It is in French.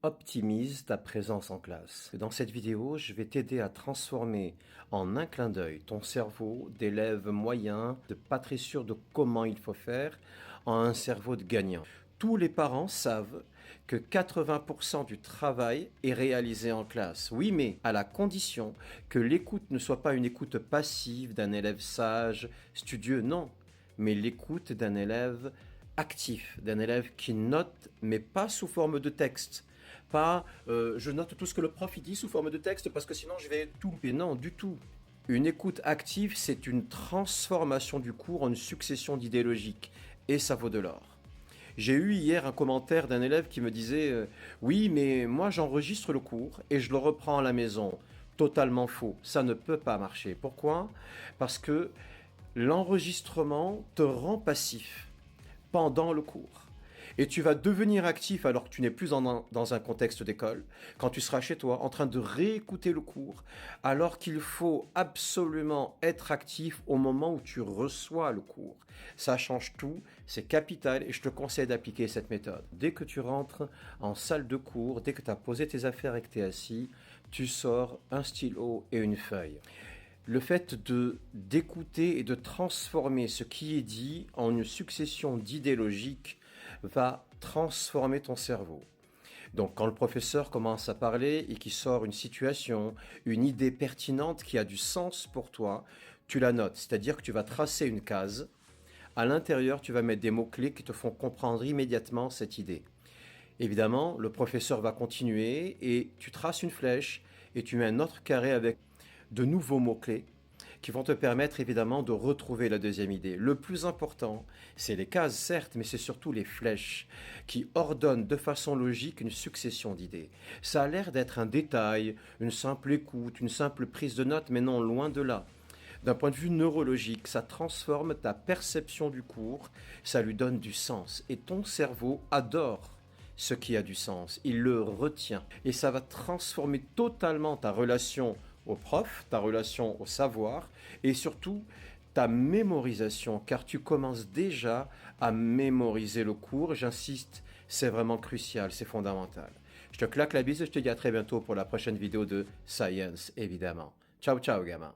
Optimise ta présence en classe. Dans cette vidéo, je vais t'aider à transformer en un clin d'œil ton cerveau d'élève moyen, de pas très sûr de comment il faut faire, en un cerveau de gagnant. Tous les parents savent que 80% du travail est réalisé en classe. Oui, mais à la condition que l'écoute ne soit pas une écoute passive d'un élève sage, studieux, non, mais l'écoute d'un élève actif, d'un élève qui note, mais pas sous forme de texte. Pas je note tout ce que le prof il dit sous forme de texte parce que sinon je vais tout louper. Non, du tout. Une écoute active, c'est une transformation du cours en une succession d'idées logiques. Et ça vaut de l'or. J'ai eu hier un commentaire d'un élève qui me disait oui, mais moi j'enregistre le cours et je le reprends à la maison. Totalement faux. Ça ne peut pas marcher. Pourquoi? Parce que l'enregistrement te rend passif pendant le cours. Et tu vas devenir actif alors que tu n'es plus dans un contexte d'école, quand tu seras chez toi en train de réécouter le cours, alors qu'il faut absolument être actif au moment où tu reçois le cours. Ça change tout, c'est capital et je te conseille d'appliquer cette méthode. Dès que tu rentres en salle de cours, dès que tu as posé tes affaires et que tu es assis, tu sors un stylo et une feuille. Le fait d'écouter et de transformer ce qui est dit en une succession d'idées logiques va transformer ton cerveau. Donc quand le professeur commence à parler et qu'il sort une situation, une idée pertinente qui a du sens pour toi, tu la notes. C'est-à-dire que tu vas tracer une case. À l'intérieur, tu vas mettre des mots-clés qui te font comprendre immédiatement cette idée. Évidemment, le professeur va continuer et tu traces une flèche et tu mets un autre carré avec de nouveaux mots-clés qui vont te permettre évidemment de retrouver la deuxième idée. Le plus important, c'est les cases certes, mais c'est surtout les flèches qui ordonnent de façon logique une succession d'idées. Ça a l'air d'être un détail, une simple écoute, une simple prise de notes, mais non, loin de là. D'un point de vue neurologique, ça transforme ta perception du cours, ça lui donne du sens. Et ton cerveau adore ce qui a du sens, il le retient. Et ça va transformer totalement ta relation au prof, ta relation au savoir et surtout ta mémorisation, car tu commences déjà à mémoriser le cours. J'insiste, c'est vraiment crucial, c'est fondamental. Je te claque la bise et je te dis à très bientôt pour la prochaine vidéo de Science, évidemment. Ciao, ciao, gamin.